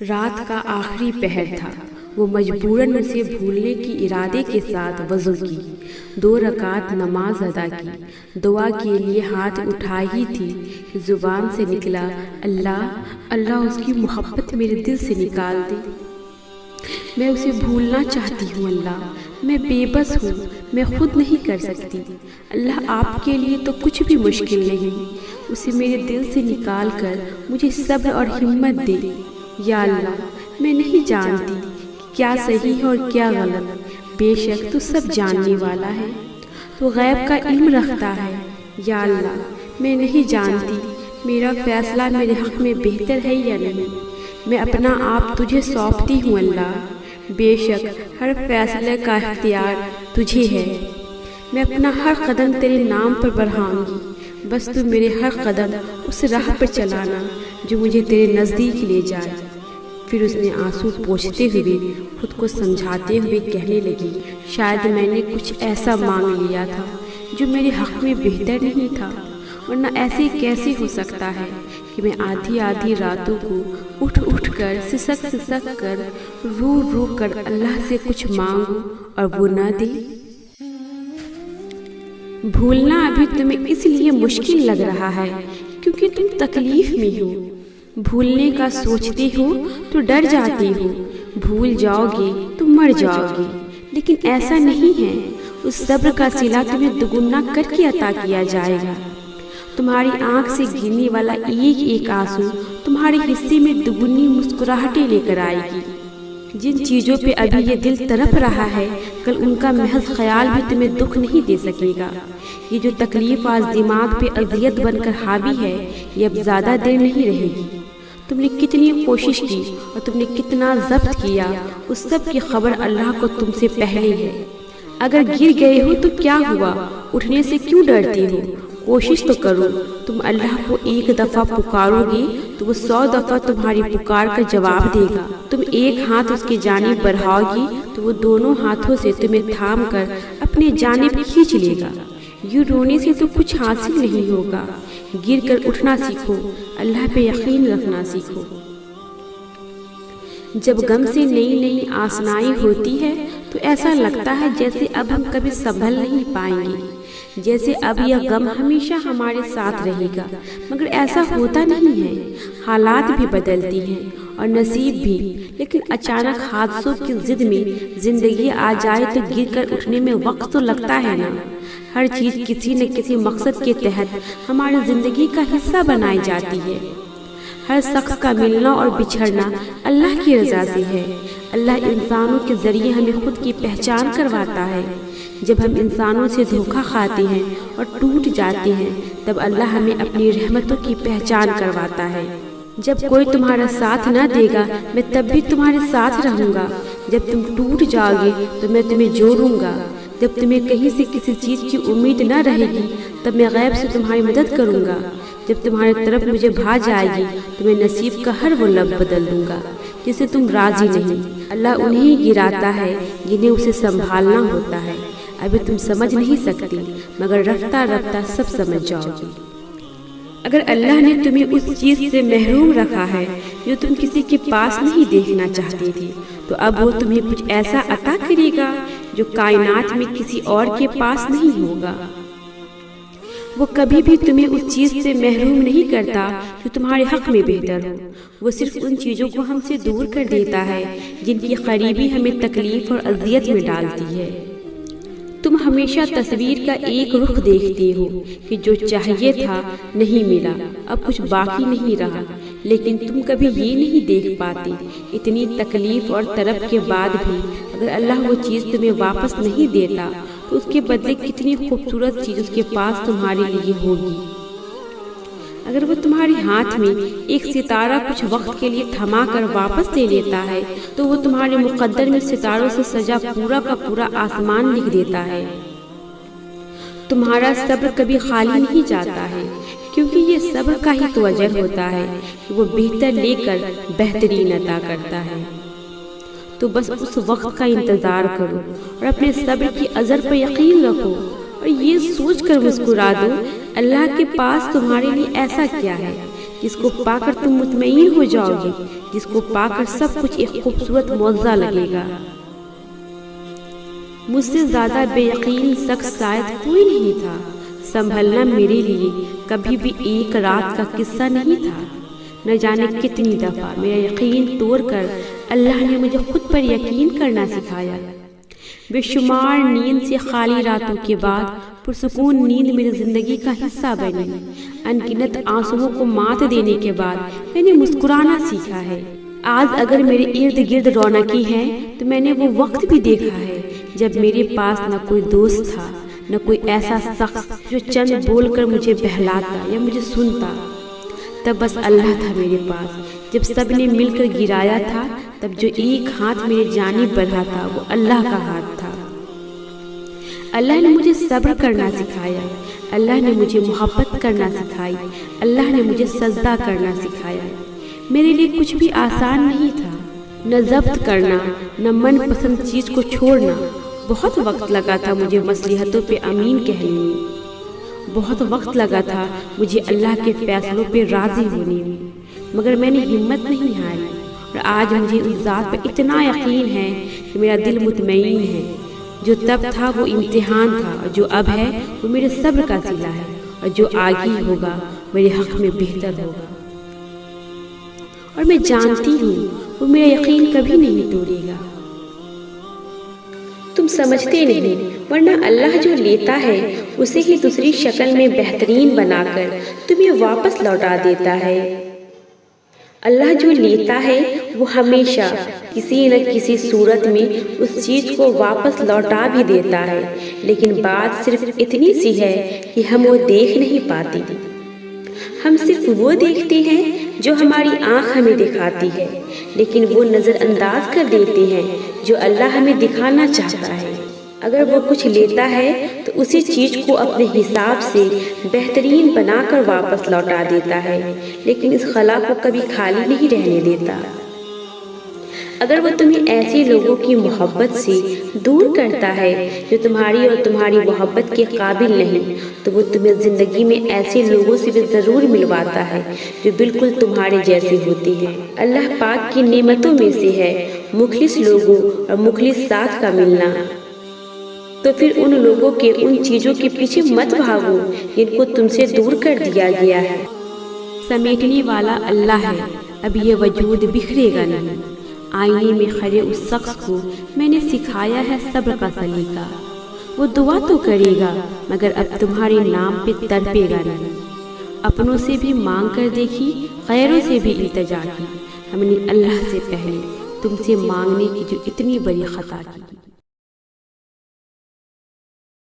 رات کا آخری پہر تھا۔ وہ مجبوراً اسے بھولنے کی ارادے کے ساتھ وضو کی، 2 رکعت نماز ادا کی، دعا کے لیے ہاتھ اٹھائی ہی تھی کہ زبان سے نکلا، اللہ اس کی محبت میرے دل سے نکال دے۔ میں اسے بھولنا چاہتی ہوں اللہ، میں بے بس ہوں، میں خود نہیں کر سکتی۔ اللہ آپ کے لیے تو کچھ بھی مشکل نہیں، اسے میرے دل سے نکال کر مجھے صبر اور ہمت دے۔ یا اللہ میں نہیں جانتی کیا صحیح ہے اور کیا غلط، بے شک تو سب جاننے والا ہے، تو غیب کا علم رکھتا ہے۔ یا اللہ میں نہیں جانتی میرا فیصلہ میرے حق میں بہتر ہے یا نہیں، میں اپنا آپ تجھے سونپتی ہوں اللہ، بے شک ہر فیصلے کا اختیار تجھے ہے۔ میں اپنا ہر قدم تیرے نام پر بڑھاؤں گی، بس تو میرے ہر قدم اس راہ پر چلانا جو مجھے تیرے نزدیک لے جائے۔ پھر اس نے آنسو پوچھتے ہوئے خود کو سمجھاتے ہوئے کہنے لگی، شاید میں نے کچھ ایسا مانگ لیا تھا جو میرے حق میں بہتر نہیں تھا، ورنہ ایسے کیسے ہو سکتا ہے کہ میں آدھی راتوں کو اٹھ کر سسک کر رو کر اللہ سے کچھ مانگوں اور وہ نہ دے۔ بھولنا ابھی تمہیں اس لیے مشکل لگ رہا ہے کیونکہ تم تکلیف میں ہو، بھولنے کا سوچتے ہو تو ڈر جاتے ہو، بھول جاؤ گے تو مر جاؤ گے، لیکن ایسا نہیں ہے، اس صبر کا صلہ تمہیں دوگنا کر کے عطا کیا جائے گا۔ تمہاری آنکھ سے گرنے والا ایک آنسو تمہارے حصے میں دوگنی مسکراہٹیں لے کر آئے گی۔ جن چیزوں پہ ابھی یہ دل تڑپ رہا ہے، کل ان کا محض خیال بھی تمہیں دکھ نہیں دے سکے گا۔ یہ جو تکلیف آج دماغ پہ اذیت بن کر حاوی ہے، یہ اب زیادہ دیر نہیں رہے گی۔ تم نے کتنی کوشش کی اور تم نے کتنا ضبط کیا، اس سب کی خبر اللہ کو تم سے پہلے ہے۔ اگر گر گئے ہو تو کیا ہوا، اٹھنے سے کیوں ڈرتے ہو؟ کوشش تو کرو۔ تم اللہ کو ایک دفعہ پکارو گے تو وہ 100 دفعہ تمہاری پکار کا جواب دے گا۔ تم ایک ہاتھ اس کی جانب بڑھاؤ گی تو وہ دونوں ہاتھوں سے تمہیں تھام کر اپنے جانب کھینچ لے گا۔ یوں رونے سے تو کچھ حاصل نہیں ہوگا، گر کر اٹھنا سیکھو، اللہ پہ یقین رکھنا سیکھو۔ جب غم سے نئی آسنائی ہوتی ہے تو ایسا لگتا ہے جیسے اب ہم کبھی سنبھل نہیں پائیں گے، جیسے اب یہ غم ہمیشہ ہمارے ساتھ رہے گا، مگر ایسا ہوتا نہیں ہے۔ حالات بھی بدلتی ہیں اور نصیب بھی، لیکن اچانک حادثوں کی ضد میں زندگی آ جائے تو گر کر اٹھنے میں وقت تو لگتا ہے نا۔ ہر چیز کسی نہ کسی مقصد کے تحت ہماری زندگی کا حصہ بنائی جاتی ہے۔ ہر شخص کا ملنا اور بچھڑنا اللہ کی رضا سے ہے۔ اللہ انسانوں کے ذریعے ہمیں خود کی پہچان کرواتا ہے۔ جب ہم انسانوں سے دھوکہ کھاتے ہیں اور ٹوٹ جاتے ہیں، تب اللہ ہمیں اپنی رحمتوں کی پہچان کرواتا ہے۔ جب کوئی تمہارا ساتھ نہ دے گا، میں تب بھی تمہارے ساتھ رہوں گا۔ جب تم ٹوٹ جاؤ گے تو میں تمہیں جوڑوں گا۔ جب تمہیں کہیں سے کسی چیز کی امید نہ رہے گی، تب میں غیب سے تمہاری مدد کروں گا۔ جب تمہاری طرف مجھے بھا جائے گی تو میں نصیب کا ہر وہ لفظ بدل دوں گا جس سے تم راضی نہیں۔ اللہ انہیں گراتا ہے جنہیں اسے سنبھالنا ہوتا ہے۔ ابھی تم سمجھ نہیں سکتی، مگر رفتہ رفتہ سب سمجھ جاؤ گی۔ اگر اللہ نے تمہیں اس چیز سے محروم رکھا ہے جو تم کسی کے پاس نہیں دیکھنا چاہتی تھی، تو اب وہ تمہیں کچھ ایسا عطا کرے گا جو کائنات میں کسی اور کے پاس نہیں ہوگا۔ وہ کبھی بھی تمہیں اس چیز سے محروم نہیں کرتا جو تمہارے حق میں بہتر ہو۔ وہ صرف ان چیزوں کو ہم سے دور کر دیتا ہے جن کی قریبی ہمیں تکلیف اور اذیت میں ڈالتی ہے۔ تم ہمیشہ تصویر کا ایک رخ دیکھتے ہو کہ جو چاہیے تھا نہیں ملا، اب کچھ باقی نہیں رہا، لیکن تم کبھی یہ نہیں دیکھ پاتے اتنی تکلیف اور طلب کے بعد بھی اگر اللہ وہ چیز تمہیں واپس نہیں دیتا تو اس کے بدلے کتنی خوبصورت چیز اس کے پاس تمہارے لیے ہوگی۔ اگر وہ تمہارے ہاتھ میں ایک ستارہ کچھ وقت کے لیے تھما کر واپس لے لیتا ہے تو وہ تمہارے مقدر میں ستاروں سے سجا پورا کا پورا آسمان لکھ دیتا ہے۔ تمہارا صبر کبھی خالی نہیں جاتا ہے، کیونکہ یہ صبر کا ہی تو اجر ہوتا ہے کہ وہ بہتر لے کر بہترین عطا کرتا ہے۔ تو بس اس وقت کا انتظار کرو اور اپنے صبر کی اجر پر یقین رکھو اور یہ سوچ کر مسکرا دو، اللہ کے پاس تمہارے لیے ایسا کیا ہے جس کو پا کر تم مطمئن ہو جاؤ گے، جس کو پا کر سب کچھ ایک خوبصورت معجزہ لگے گا۔ مجھ سے زیادہ بے یقین شخص شاید کوئی نہیں تھا۔ سنبھلنا میرے لیے کبھی بھی ایک رات کا قصہ نہیں تھا۔ نہ جانے کتنی دفعہ میرا یقین توڑ کر اللہ نے مجھے خود پر یقین کرنا سکھایا۔ بے شمار نیند سے خالی راتوں کے بعد پرسکون نیند میری زندگی کا حصہ بنی۔ انگنت آنسوؤں کو مات دینے کے بعد میں نے مسکرانا سیکھا ہے۔ آج اگر میرے ارد گرد رونقیں ہیں تو میں نے وہ وقت بھی دیکھا ہے جب میرے پاس نہ کوئی دوست تھا، نہ کوئی ایسا شخص جو چند بول کر مجھے بہلاتا یا مجھے سنتا۔ تب بس اللہ تھا میرے پاس۔ جب سب نے مل کر گرایا تھا تب جو ایک ہاتھ میرے جانب بڑھا تھا وہ اللہ کا ہاتھ تھا۔ اللہ نے مجھے صبر کرنا سکھایا، اللہ نے مجھے محبت کرنا سکھائی، اللہ نے مجھے سجدہ کرنا سکھایا۔ میرے لیے کچھ بھی آسان نہیں تھا، نہ ضبط کرنا، نہ من پسند چیز کو چھوڑنا۔ بہت وقت لگا تھا مجھے مصلحتوں پہ امین کہنے میں، بہت وقت لگا تھا مجھے اللہ کے فیصلوں پہ راضی ہونے میں، مگر میں نے ہمت نہیں ہاری، اور آج مجھے اس ذات پر اتنا یقین ہے کہ میرا دل مطمئن ہے۔ جو تب تھا وہ امتحان تھا، اور جو اب ہے وہ میرے صبر کا صلہ ہے، اور جو آگے ہوگا میرے حق میں بہتر ہوگا۔ اور میں جانتی ہوں وہ میرا یقین کبھی نہیں توڑے گا۔ تم سمجھتے نہیں، ورنہ اللہ جو لیتا ہے اسے ہی دوسری شکل میں بہترین بنا کر تمہیں واپس لوٹا دیتا ہے۔ اللہ جو لیتا ہے وہ ہمیشہ کسی نہ کسی صورت میں اس چیز کو واپس لوٹا بھی دیتا ہے، لیکن بات صرف اتنی سی ہے کہ ہم وہ دیکھ نہیں پاتے۔ ہم صرف وہ دیکھتے ہیں جو ہماری آنکھ ہمیں دکھاتی ہے، لیکن وہ نظر انداز کر دیتے ہیں جو اللہ ہمیں دکھانا چاہتا ہے۔ اگر وہ کچھ لیتا ہے تو اسی چیز کو اپنے حساب سے بہترین بنا کر واپس لوٹا دیتا ہے، لیکن اس خلا کو کبھی خالی نہیں رہنے دیتا۔ اگر وہ تمہیں ایسے لوگوں کی محبت سے دور کرتا ہے جو تمہاری اور تمہاری محبت کے قابل نہیں، تو وہ تمہیں زندگی میں ایسے لوگوں سے بھی ضرور ملواتا ہے جو بالکل تمہارے جیسے ہوتے ہیں۔ اللہ پاک کی نعمتوں میں سے ہے مخلص لوگوں اور مخلص ساتھ کا ملنا۔ تو پھر ان لوگوں کے ان چیزوں کے پیچھے مت بھاگو جن کو تم سے دور کر دیا گیا ہے۔ سمیٹنے والا اللہ ہے، اب یہ وجود بکھرے گا نہیں۔ آئینے میں کھڑے اس شخص کو میں نے سکھایا ہے صبر کا سلیقہ۔ وہ دعا تو کرے گا مگر اب تمہارے نام پہ تڑپے گا نہیں۔ اپنوں سے بھی مانگ کر دیکھی، غیروں سے بھی التجا کی، ہم نے اللہ سے پہلے تم سے مانگنے کی جو اتنی بڑی خطا کی۔